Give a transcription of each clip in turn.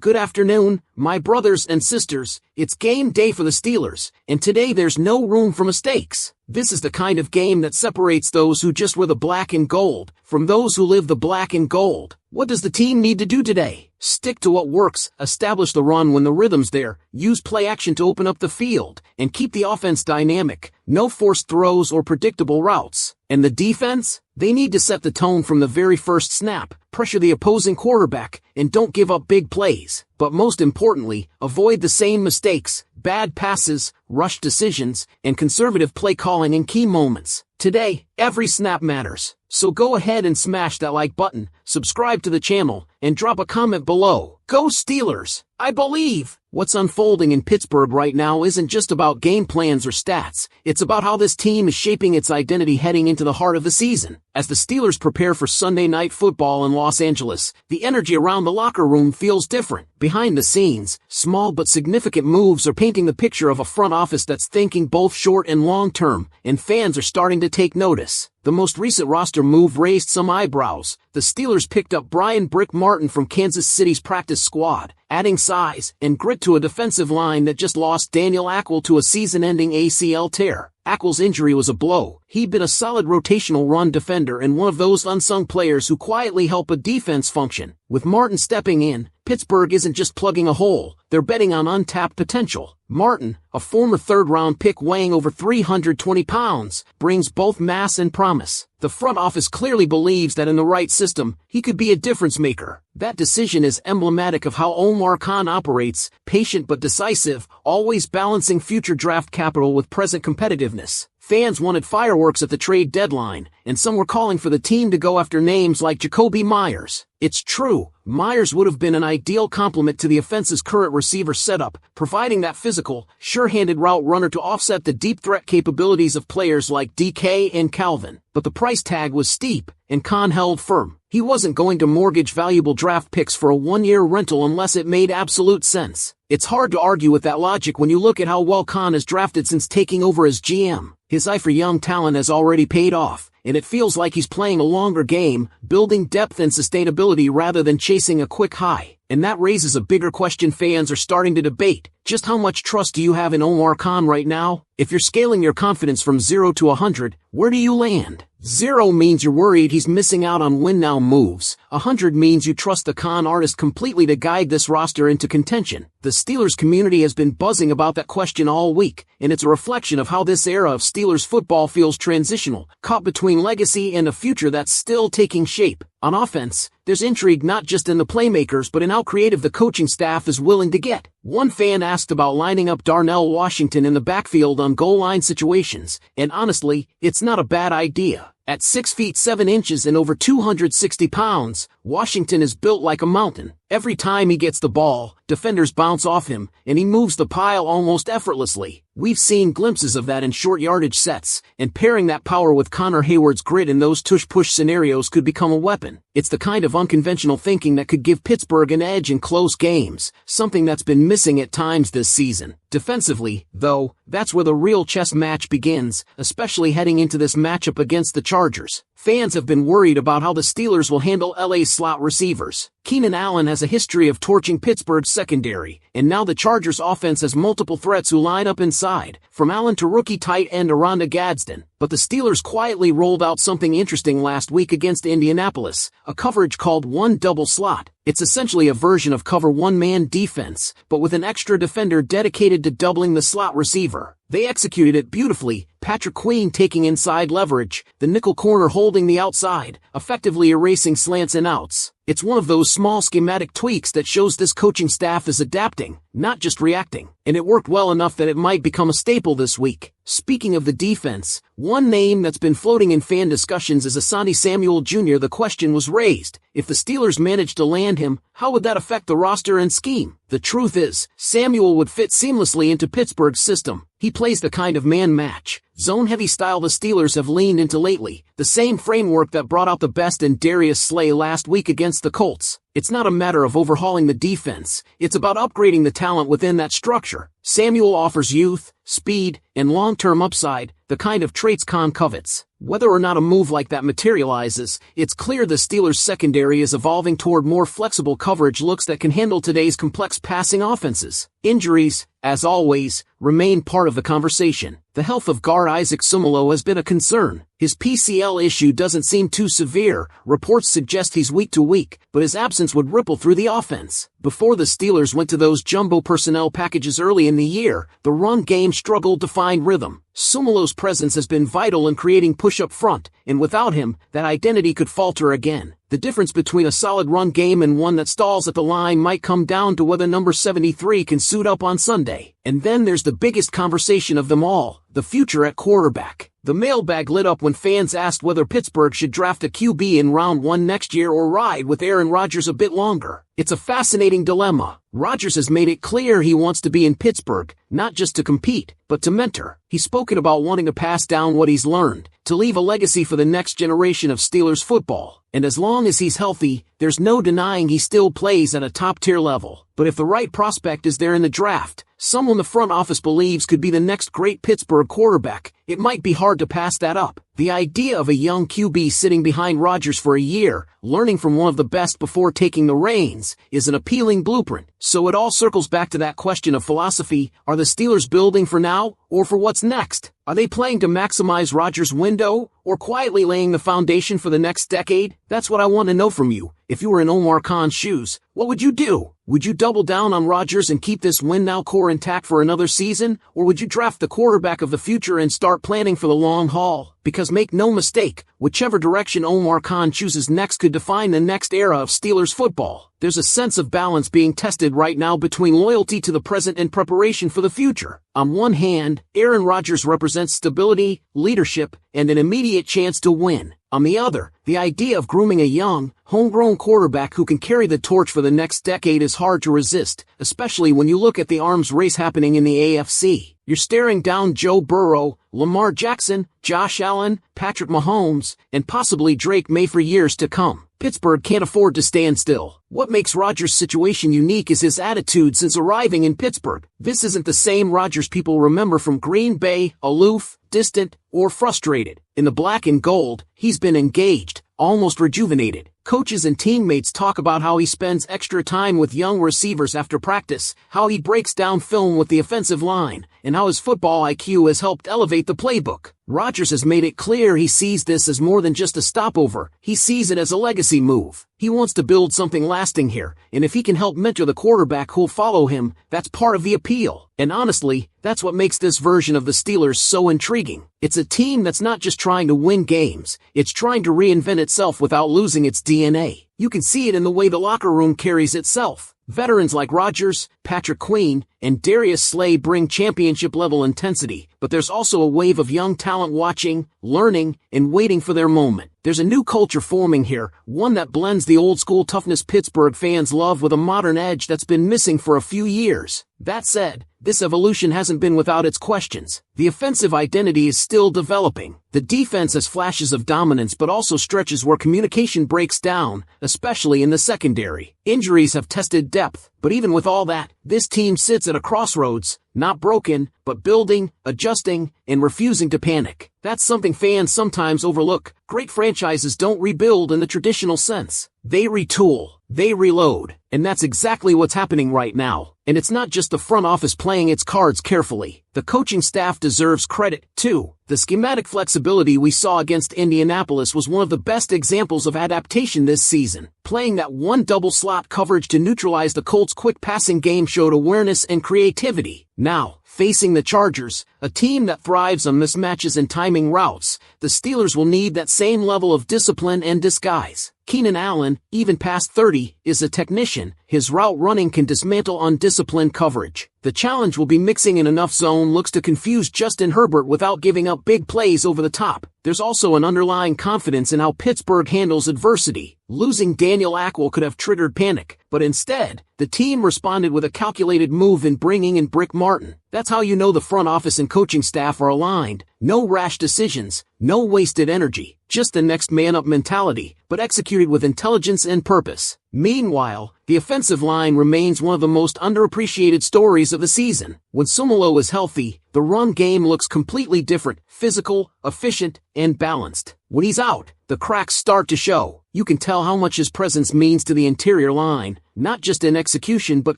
Good afternoon, my brothers and sisters. It's game day for the Steelers, and today there's no room for mistakes. This is the kind of game that separates those who just wear the black and gold from those who live the black and gold. What does the team need to do today? Stick to what works, establish the run when the rhythm's there, use play action to open up the field, and keep the offense dynamic. No forced throws or predictable routes. And the defense? They need to set the tone from the very first snap, pressure the opposing quarterback, and don't give up big plays. But most importantly, avoid the same mistakes, bad passes, rushed decisions, and conservative play calling in key moments. Today, every snap matters. So go ahead and smash that like button, subscribe to the channel, and drop a comment below. Go Steelers! I believe! What's unfolding in Pittsburgh right now isn't just about game plans or stats. It's about how this team is shaping its identity heading into the heart of the season. As the Steelers prepare for Sunday Night Football in Los Angeles, the energy around the locker room feels different. Behind the scenes, small but significant moves are painting the picture of a front office that's thinking both short and long term, and fans are starting to take notice. The most recent roster move raised some eyebrows. The Steelers picked up Brian "Brick" Martin from Kansas City's practice squad, adding size and grit to a defensive line that just lost Daniel Ackwell to a season-ending ACL tear. Ackwell's injury was a blow. He'd been a solid rotational run defender and one of those unsung players who quietly help a defense function. With Martin stepping in, Pittsburgh isn't just plugging a hole, they're betting on untapped potential. Martin, a former third-round pick weighing over 320 pounds, brings both mass and promise. The front office clearly believes that in the right system, he could be a difference maker. That decision is emblematic of how Omar Khan operates, patient but decisive, always balancing future draft capital with present competitiveness. Fans wanted fireworks at the trade deadline, and some were calling for the team to go after names like Jakobi Meyers. It's true, Meyers would have been an ideal complement to the offense's current receiver setup, providing that physical, sure-handed route runner to offset the deep threat capabilities of players like DK and Calvin. But the price tag was steep, and Khan held firm. He wasn't going to mortgage valuable draft picks for a one-year rental unless it made absolute sense. It's hard to argue with that logic when you look at how well Khan has drafted since taking over as GM. His eye for young talent has already paid off, and it feels like he's playing a longer game, building depth and sustainability rather than chasing a quick high. And that raises a bigger question fans are starting to debate. Just how much trust do you have in Omar Khan right now? If you're scaling your confidence from 0 to 100, where do you land? 0 means you're worried he's missing out on win-now moves. 100 means you trust the Khan artist completely to guide this roster into contention. The Steelers community has been buzzing about that question all week, and it's a reflection of how this era of Steelers football feels transitional, caught between legacy and a future that's still taking shape. On offense, there's intrigue not just in the playmakers but in how creative the coaching staff is willing to get. One fan asked about lining up Darnell Washington in the backfield on goal line situations, and honestly, it's not a bad idea. At 6 feet 7 inches and over 260 pounds, Washington is built like a mountain. Every time he gets the ball, defenders bounce off him, and he moves the pile almost effortlessly. We've seen glimpses of that in short yardage sets, and pairing that power with Connor Hayward's grit in those tush-push scenarios could become a weapon. It's the kind of unconventional thinking that could give Pittsburgh an edge in close games, something that's been missing at times this season. Defensively, though, that's where the real chess match begins, especially heading into this matchup against the Chargers. Fans have been worried about how the Steelers will handle LA's slot receivers. Keenan Allen has a history of torching Pittsburgh's secondary, and now the Chargers' offense has multiple threats who line up inside, from Allen to rookie tight end Aranda Gadsden. But the Steelers quietly rolled out something interesting last week against Indianapolis, a coverage called one double slot. It's essentially a version of cover one-man defense, but with an extra defender dedicated to doubling the slot receiver. They executed it beautifully, Patrick Queen taking inside leverage, the nickel corner holding the outside, effectively erasing slants and outs. It's one of those small schematic tweaks that shows this coaching staff is adapting, not just reacting, and it worked well enough that it might become a staple this week. Speaking of the defense, one name that's been floating in fan discussions is Asante Samuel Jr. The question was raised, if the Steelers managed to land him, how would that affect the roster and scheme? The truth is, Samuel would fit seamlessly into Pittsburgh's system. He plays the kind of man-match, zone-heavy style the Steelers have leaned into lately, the same framework that brought out the best in Darius Slay last week against the Colts. It's not a matter of overhauling the defense, it's about upgrading the talent within that structure. Samuel offers youth, speed, and long-term upside, the kind of traits Khan covets. Whether or not a move like that materializes, it's clear the Steelers' secondary is evolving toward more flexible coverage looks that can handle today's complex passing offenses. Injuries, as always, remain part of the conversation. The health of guard Isaac Sumalo has been a concern. His PCL issue doesn't seem too severe, reports suggest he's week to week, but his absence would ripple through the offense. Before the Steelers went to those jumbo personnel packages early in the year, the run game struggled to find rhythm. Sumalo's presence has been vital in creating push up front, and without him, that identity could falter again. The difference between a solid run game and one that stalls at the line might come down to whether number 73 can suit up on Sunday. And then there's the biggest conversation of them all, the future at quarterback. The mailbag lit up when fans asked whether Pittsburgh should draft a QB in round 1 next year or ride with Aaron Rodgers a bit longer. It's a fascinating dilemma. Rodgers has made it clear he wants to be in Pittsburgh, not just to compete, but to mentor. He's spoken about wanting to pass down what he's learned, to leave a legacy for the next generation of Steelers football. And as long as he's healthy, there's no denying he still plays at a top-tier level. But if the right prospect is there in the draft, someone the front office believes could be the next great Pittsburgh quarterback, it might be hard to pass that up. The idea of a young QB sitting behind Rodgers for a year, learning from one of the best before taking the reins, is an appealing blueprint. So it all circles back to that question of philosophy. Are the Steelers building for now, or for what's next? Are they playing to maximize Rodgers' window, or quietly laying the foundation for the next decade? That's what I want to know from you. If you were in Omar Khan's shoes, what would you do? Would you double down on Rodgers and keep this win-now core intact for another season? Or would you draft the quarterback of the future and start planning for the long haul? Because make no mistake, whichever direction Omar Khan chooses next could define the next era of Steelers football. There's a sense of balance being tested right now between loyalty to the present and preparation for the future. On one hand, Aaron Rodgers represents stability, leadership, and an immediate chance to win. On the other, the idea of grooming a young, homegrown quarterback who can carry the torch for the next decade is hard to resist, especially when you look at the arms race happening in the AFC. You're staring down Joe Burrow, Lamar Jackson, Josh Allen, Patrick Mahomes, and possibly Drake May for years to come. Pittsburgh can't afford to stand still. What makes Rodgers' situation unique is his attitude since arriving in Pittsburgh. This isn't the same Rodgers people remember from Green Bay, aloof, distant, or frustrated. In the black and gold, he's been engaged, almost rejuvenated. Coaches and teammates talk about how he spends extra time with young receivers after practice, how he breaks down film with the offensive line, and how his football IQ has helped elevate the playbook. Rodgers has made it clear he sees this as more than just a stopover. He sees it as a legacy move. He wants to build something lasting here, and if he can help mentor the quarterback who'll follow him, that's part of the appeal. And honestly, that's what makes this version of the Steelers so intriguing. It's a team that's not just trying to win games, it's trying to reinvent itself without losing its DNA. You can see it in the way the locker room carries itself. Veterans like Rodgers, Patrick Queen, and Darius Slay bring championship-level intensity, but there's also a wave of young talent watching, learning, and waiting for their moment. There's a new culture forming here, one that blends the old-school toughness Pittsburgh fans love with a modern edge that's been missing for a few years. That said, this evolution hasn't been without its questions. The offensive identity is still developing. The defense has flashes of dominance but also stretches where communication breaks down, especially in the secondary. Injuries have tested depth, but even with all that, this team sits at a crossroads, not broken, but building, adjusting, and refusing to panic. That's something fans sometimes overlook. Great franchises don't rebuild in the traditional sense. They retool, they reload, and that's exactly what's happening right now. And it's not just the front office playing its cards carefully. The coaching staff deserves credit, too. The schematic flexibility we saw against Indianapolis was one of the best examples of adaptation this season. Playing that one double slot coverage to neutralize the Colts' quick passing game showed awareness and creativity. Now, facing the Chargers, a team that thrives on mismatches and timing routes, the Steelers will need that same level of discipline and disguise. Keenan Allen, even past 30, is a technician. His route running can dismantle undisciplined coverage. The challenge will be mixing in enough zone looks to confuse Justin Herbert without giving up big plays over the top. There's also an underlying confidence in how Pittsburgh handles adversity. Losing Daniel Ackwell could have triggered panic, but instead, the team responded with a calculated move in bringing in Brick Martin. That's how you know the front office and coaching staff are aligned. No rash decisions, no wasted energy, just the next man-up mentality, but executed with intelligence and purpose. Meanwhile, the offensive line remains one of the most underappreciated stories of the season. When Sumalo is healthy, the run game looks completely different, physical, efficient, and balanced. When he's out, the cracks start to show. You can tell how much his presence means to the interior line, not just in execution but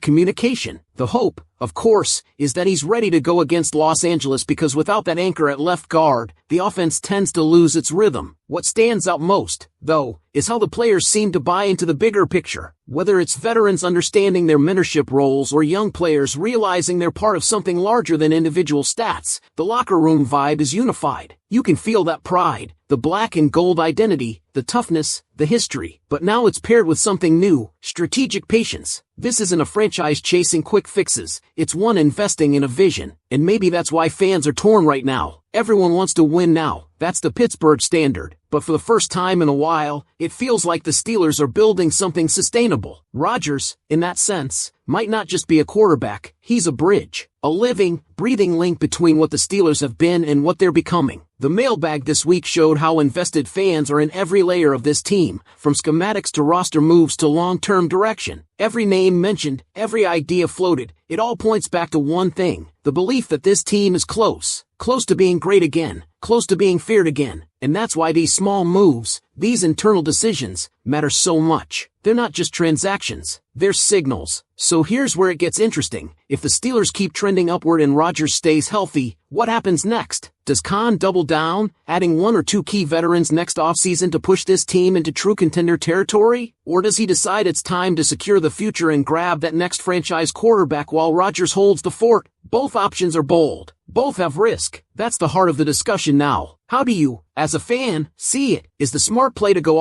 communication. The hope, of course, is that he's ready to go against Los Angeles, because without that anchor at left guard, the offense tends to lose its rhythm. What stands out most, though, is how the players seem to buy into the bigger picture. Whether it's veterans understanding their mentorship roles or young players realizing they're part of something larger than individual stats, the locker room vibe is unified. You can feel that pride, the black and gold identity, the toughness, the history. But now it's paired with something new: strategic patience. This isn't a franchise chasing quick fixes, it's one investing in a vision. And maybe that's why fans are torn right now. Everyone wants to win now. That's the Pittsburgh standard. But for the first time in a while, it feels like the Steelers are building something sustainable. Rodgers, in that sense, might not just be a quarterback, he's a bridge. A living, breathing link between what the Steelers have been and what they're becoming. The mailbag this week showed how invested fans are in every layer of this team, from schematics to roster moves to long-term direction. Every name mentioned, every idea floated, it all points back to one thing: the belief that this team is close to being great again, close to being feared again. And that's why these small moves, these internal decisions, matter so much. They're not just transactions, they're signals. So here's where it gets interesting. If the Steelers keep trending upward and Rodgers stays healthy, what happens next? Does Khan double down, adding one or two key veterans next offseason to push this team into true contender territory? Or does he decide it's time to secure the future and grab that next franchise quarterback while Rodgers holds the fort? Both options are bold. Both have risk. That's the heart of the discussion now. How do you, as a fan, see it? Is the smart play to go